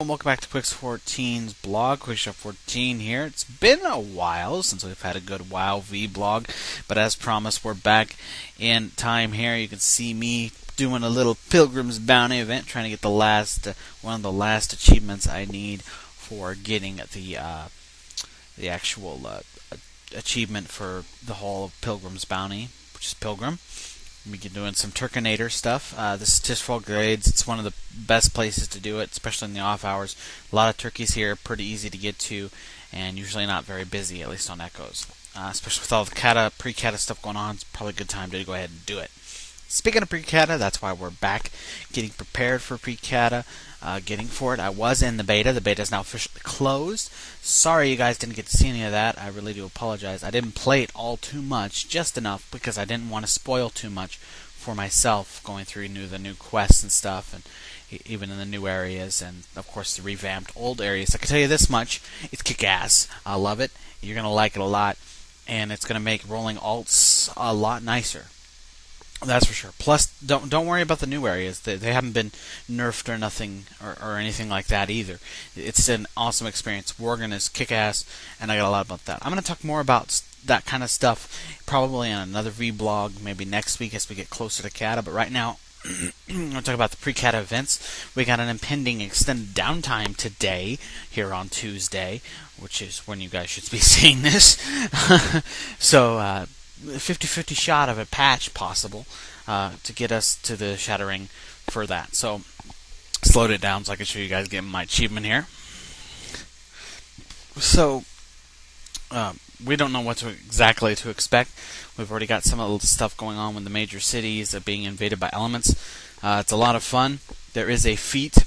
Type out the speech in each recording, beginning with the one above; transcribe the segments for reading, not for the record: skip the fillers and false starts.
Welcome back to Quicks14's blog, Quicks14 here. It's been a while since we've had a good WoW vlog, but as promised, we're back in time here. You can see me doing a little Pilgrim's Bounty event, trying to get the one of the last achievements I need for getting the actual achievement for the Hall of Pilgrim's Bounty, which is Pilgrim. We get doing some Turkinator stuff. This is Tishful Grades. It's one of the best places to do it, especially in the off hours. A lot of turkeys here, pretty easy to get to, and usually not very busy, at least on Echoes. Especially with all the Pre-Cata stuff going on, it's probably a good time to go ahead and do it. Speaking of Pre-Cata, that's why we're back, getting prepared for Pre-Cata, getting for it. I was in the beta. The beta is now officially closed. Sorry you guys didn't get to see any of that. I really do apologize. I didn't play it all too much, just enough, because I didn't want to spoil too much for myself going through the new quests and stuff, and even in the new areas, and of course the revamped old areas. I can tell you this much, it's kick-ass. I love it. You're going to like it a lot, and it's going to make rolling alts a lot nicer. That's for sure. Plus, don't worry about the new areas. They haven't been nerfed or nothing or anything like that either. It's an awesome experience. Worgen is kick-ass, and I got a lot about that. I'm going to talk more about that kind of stuff probably in another vlog, maybe next week as we get closer to Cata. But right now, I'm going to talk about the Pre-Cata events. We got an impending extended downtime today, here on Tuesday, which is when you guys should be seeing this. So, 50-50 shot of a patch possible to get us to the Shattering for that. So, slowed it down so I can show you guys getting my achievement here. So, we don't know what exactly to expect. We've already got some of the stuff going on with the major cities being invaded by elements. It's a lot of fun. There is a feat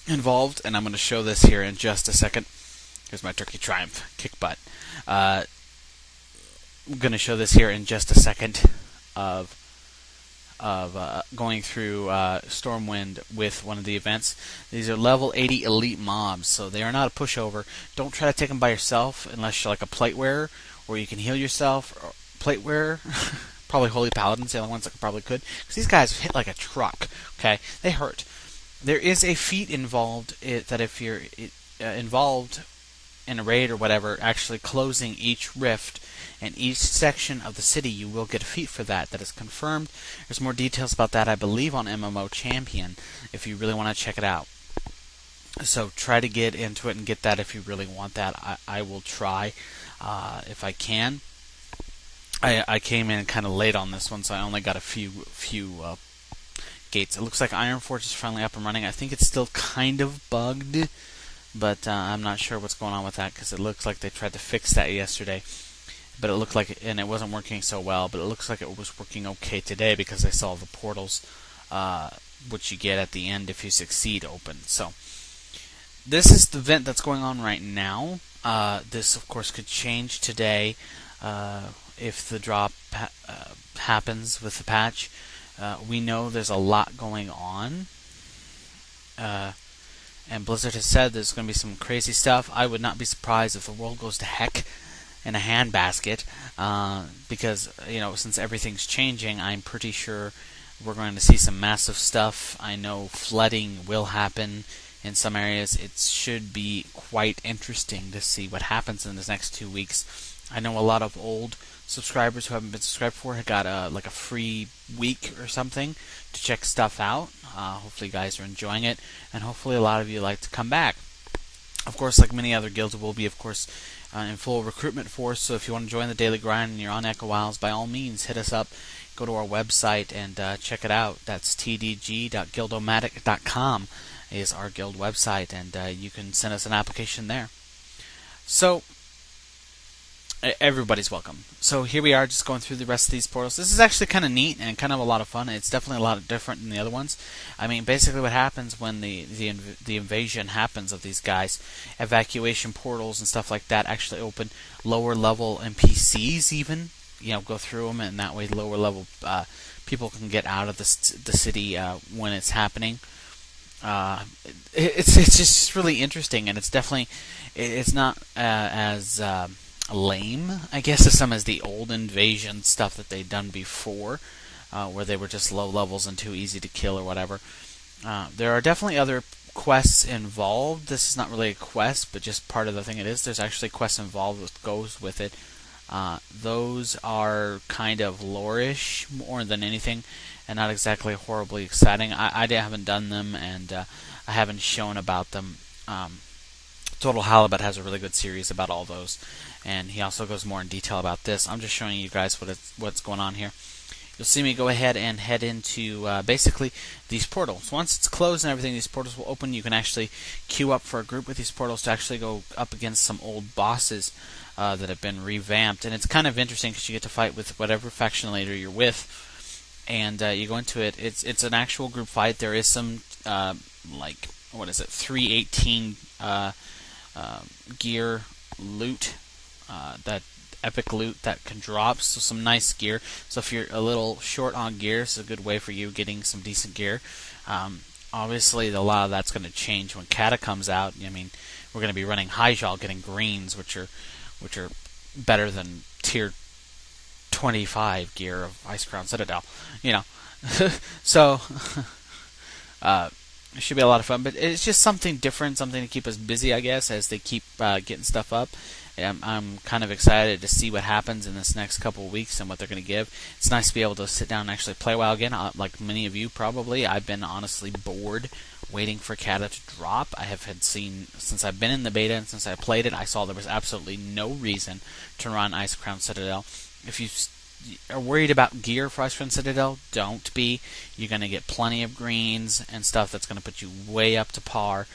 involved, and I'm going to show this here in just a second. Here's my Turkey Triumph. Kick butt. I'm going to show this here in just a second of going through Stormwind with one of the events. These are level 80 elite mobs, so they are not a pushover. Don't try to take them by yourself unless you're like a plate wearer, or you can heal yourself. Or plate wearer, probably Holy Paladins, the only ones that probably could, because these guys hit like a truck. Okay, they hurt. There is a feat involved that if you're involved in a raid or whatever, actually closing each rift and each section of the city, you will get a feat for that. That is confirmed. There's more details about that, I believe, on MMO Champion, if you really want to check it out. So try to get into it and get that if you really want that. I will try if I can. I came in kind of late on this one, so I only got a few gates. It looks like Ironforge is finally up and running. I think it's still kind of bugged, but I'm not sure what's going on with that, because it looks like they tried to fix that yesterday. But it looked like and it wasn't working so well, but it looks like it was working okay today, because I saw the portals, which you get at the end if you succeed, open. So this is the event that's going on right now. This, of course, could change today if the drop happens with the patch. We know there's a lot going on. And Blizzard has said there's going to be some crazy stuff. I would not be surprised if the world goes to heck in a handbasket, because, since everything's changing, I'm pretty sure we're going to see some massive stuff. I know flooding will happen in some areas. It should be quite interesting to see what happens in the next 2 weeks. I know a lot of old subscribers who haven't been subscribed before have got a free week or something to check stuff out. Hopefully you guys are enjoying it, and hopefully a lot of you like to come back. Of course, like many other guilds, will be, of course, in full recruitment force. So if you want to join the daily grind and you're on Echo Isles, by all means, hit us up. Go to our website and check it out. That's tdg.guildomatic.com is our guild website, and you can send us an application there. So everybody's welcome. So here we are, just going through the rest of these portals. This is actually kind of neat and kind of a lot of fun. It's definitely a lot different than the other ones. I mean, basically what happens when the invasion happens of these guys, evacuation portals and stuff like that actually open lower level NPCs even. Go through them, and that way lower level people can get out of the city when it's happening. It's just really interesting, and it's not as lame, I guess, as some as the old invasion stuff that they'd done before, where they were just low levels and too easy to kill or whatever. There are definitely other quests involved. This is not really a quest, but just part of the thing it is. There's actually quests involved that goes with it. Those are kind of lore-ish more than anything, and not exactly horribly exciting. I haven't done them, and I haven't shown about them. Total Halibut has a really good series about all those, and he also goes more in detail about this. I'm just showing you guys what's going on here. You'll see me go ahead and head into basically these portals. Once it's closed and everything, these portals will open. You can actually queue up for a group with these portals to actually go up against some old bosses that have been revamped. And it's kind of interesting because you get to fight with whatever faction leader you're with, and you go into it. It's an actual group fight. There is some like, what is it, 318 gear loot, that epic loot that can drop, so some nice gear. So if you're a little short on gear, it's a good way for you getting some decent gear. Obviously, a lot of that's going to change when Cata comes out. I mean, we're going to be running Hyjal, getting greens, which are better than tier 25 gear of Ice Crown Citadel. You know, so it should be a lot of fun. But it's just something different, something to keep us busy, I guess, as they keep getting stuff up. I'm kind of excited to see what happens in this next couple of weeks and what they're going to give. It's nice to be able to sit down and actually play WoW again. Like many of you probably, I've been honestly bored waiting for Cata to drop. I have seen, since I've been in the beta and since I played it, I saw there was absolutely no reason to run Ice Crown Citadel. If you are worried about gear for Ice Crown Citadel, don't be. You're going to get plenty of greens and stuff that's going to put you way up to par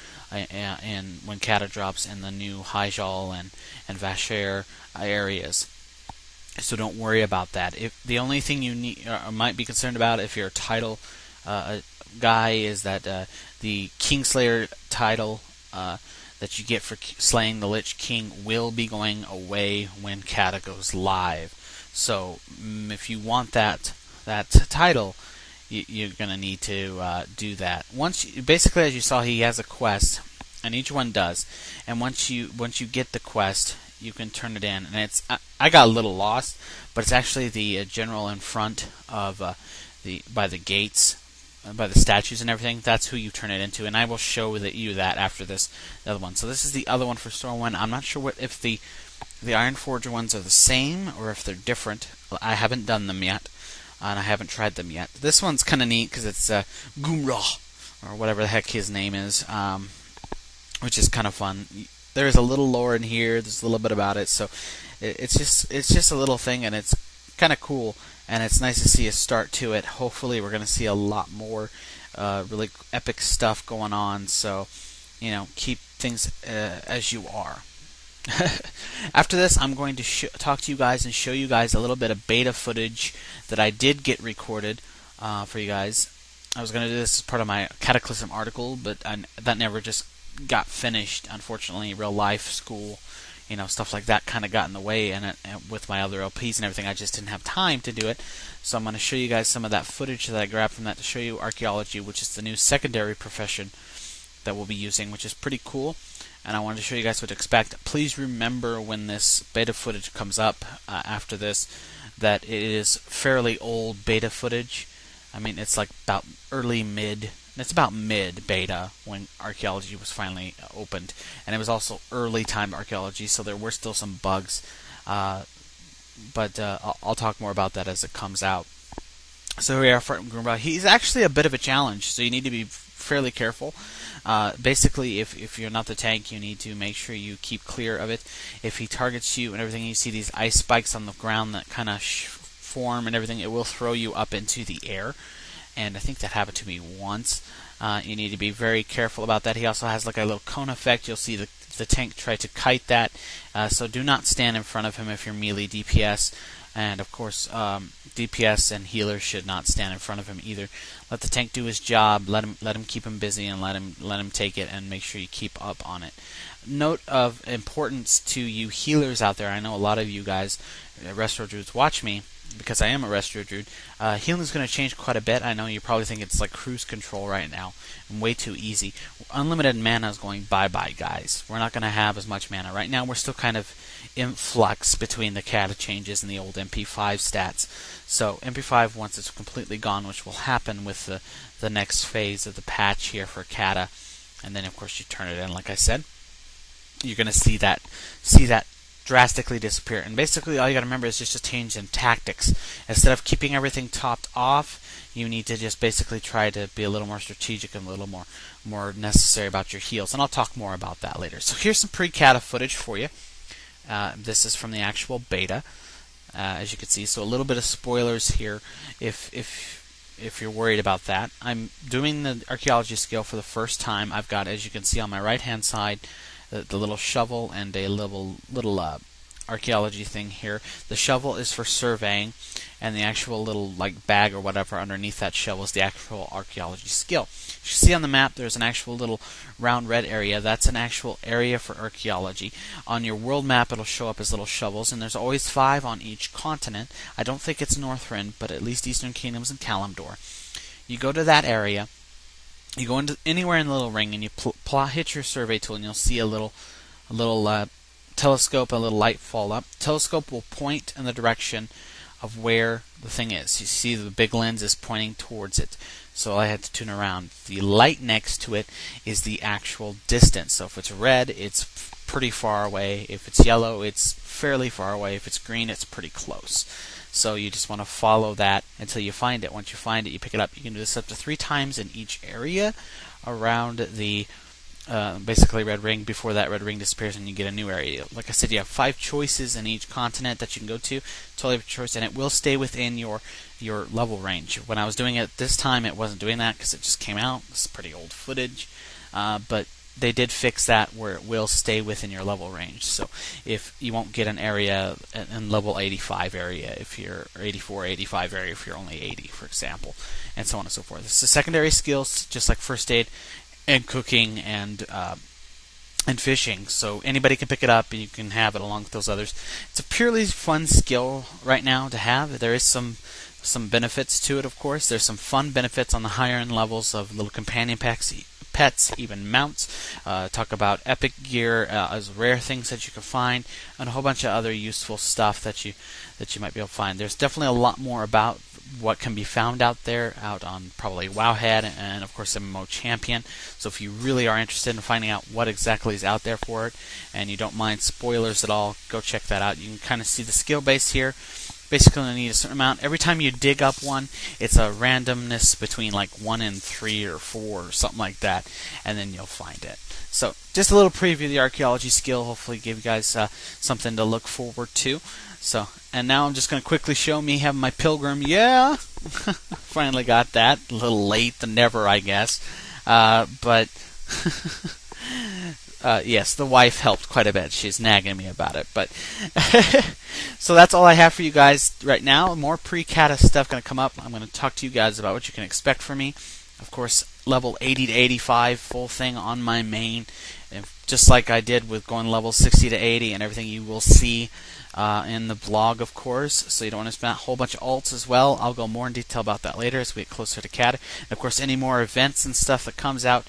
and when Cata drops in the new Hyjal and Vasher areas. So don't worry about that. If the only thing you need might be concerned about if you're a title guy is that the Kingslayer title that you get for slaying the Lich King will be going away when Cata goes live. So if you want that title, you're going to need to do that. Basically, as you saw, he has a quest, and each one does. And once you get the quest, you can turn it in. And I got a little lost, but it's actually the general in front of by the gates, by the statues and everything. That's who you turn it into, and I will show you that after the other one. So this is the other one for Stormwind. I'm not sure if the Ironforger ones are the same or if they're different. I haven't done them yet, and I haven't tried them yet. This one's kind of neat because it's Gumra, or whatever the heck his name is, which is kind of fun. There's a little lore in here. There's a little bit about it, so it's just a little thing, and it's kind of cool, and it's nice to see a start to it. Hopefully, we're going to see a lot more really epic stuff going on. So, keep things as you are. After this, I'm going to talk to you guys and show you guys a little bit of beta footage that I did get recorded for you guys. I was going to do this as part of my Cataclysm article, but that never just got finished. Unfortunately, real life, school, stuff like that kind of got in the way, and with my other LPs and everything, I just didn't have time to do it. So I'm going to show you guys some of that footage that I grabbed from that to show you Archeylogy, which is the new secondary profession that we'll be using, which is pretty cool. And I wanted to show you guys what to expect. Please remember when this beta footage comes up after this that it is fairly old beta footage. I mean, it's like about it's about mid beta when Archeylogy was finally opened. And it was also early time Archeylogy, so there were still some bugs. But I'll talk more about that as it comes out. So here we are fighting Grumba. He's actually a bit of a challenge, so you need to be fairly careful. Basically, if you're not the tank, you need to make sure you keep clear of it. If he targets you and everything, you see these ice spikes on the ground that kind of form and everything, it will throw you up into the air. And I think that happened to me once. You need to be very careful about that. He also has like a little cone effect. You'll see the tank try to kite that. So do not stand in front of him if you're melee DPS. And of course, DPS and healers should not stand in front of him either. Let the tank do his job. Let him keep him busy, and let him take it, and make sure you keep up on it. Note of importance to you healers out there. I know a lot of you guys, Restro Druids, watch me because I am a Restro Druid. Healing is going to change quite a bit. I know you probably think it's like cruise control right now and way too easy. Unlimited mana is going bye-bye, guys. We're not going to have as much mana. Right now, we're still kind of in flux between the Cata changes and the old MP5 stats. So MP5, once it's completely gone, which will happen with the next phase of the patch here for Cata, and then of course you turn it in like I said, you're going to see that drastically disappear. And basically all you got to remember is just a change in tactics. Instead of keeping everything topped off, you need to just basically try to be a little more strategic and a little more necessary about your heals. And I'll talk more about that later. So here's some pre-cata footage for you. This is from the actual beta, as you can see. So a little bit of spoilers here if you're worried about that. I'm doing the archaeology skill for the first time. I've got, as you can see on my right hand side, the little shovel and a little archaeology thing here. The shovel is for surveying, and the actual little like bag or whatever underneath that shovel is the actual archaeology skill. You see on the map there's an actual little round red area. That's an actual area for archaeology. On your world map it'll show up as little shovels, and there's always 5 on each continent. I don't think it's Northrend, but at least Eastern Kingdoms and Kalimdor. You go to that area, you go into anywhere in the little ring, and you hit your survey tool, and you'll see a little telescope, a little light fall up. Telescope will point in the direction of where the thing is. You see the big lens is pointing towards it, so I had to tune around. The light next to it is the actual distance. So if it's red, it's pretty far away. If it's yellow, it's fairly far away. If it's green, it's pretty close. So you just want to follow that until you find it. Once you find it, you pick it up. You can do this up to 3 times in each area around the basically red ring. Before that red ring disappears and you get a new area. Like I said, you have 5 choices in each continent that you can go to. Totally have a choice, and it will stay within your level range. When I was doing it this time, it wasn't doing that because it just came out. It's pretty old footage, but they did fix that where it will stay within your level range. So if you won't get an area in level 85 area if you're, or 84, 85 area if you're only 80, for example, and so on and so forth. It's the secondary skills, just like first aid and cooking and fishing. So anybody can pick it up and you can have it along with those others. It's a purely fun skill right now to have. There is some benefits to it, of course. There's some fun benefits on the higher end levels of little companion pets, even mounts. Talk about epic gear as rare things that you can find, and a whole bunch of other useful stuff that you might be able to find. There's definitely a lot more about what can be found out there, out on probably Wowhead and of course MMO Champion. So if you really are interested in finding out what exactly is out there for it, and you don't mind spoilers at all, go check that out. You can kind of see the skill base here. Basically, you need a certain amount. Every time you dig up one, it's a randomness between like 1 and 3 or 4 or something like that, and then you'll find it. So, just a little preview of the archaeology skill. Hopefully, give you guys something to look forward to. So, and now I'm just going to quickly show me having my pilgrim. Yeah, finally got that. A little late than never, I guess, but. Yes, the wife helped quite a bit. She's nagging me about it. But so that's all I have for you guys right now. More pre-cata stuff going to come up. I'm going to talk to you guys about what you can expect from me. Of course, level 80 to 85, full thing on my main. And just like I did with going level 60 to 80 and everything, you will see in the blog, of course. So you don't want to spend a whole bunch of alts as well. I'll go more in detail about that later as we get closer to Cata. And of course, any more events and stuff that comes out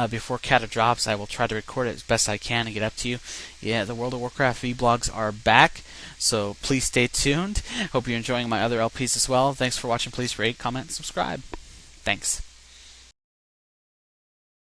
before Cata drops, I will try to record it as best I can and get up to you. Yeah, the World of Warcraft vlogs are back, so please stay tuned. Hope you're enjoying my other LPs as well. Thanks for watching. Please rate, comment, and subscribe. Thanks.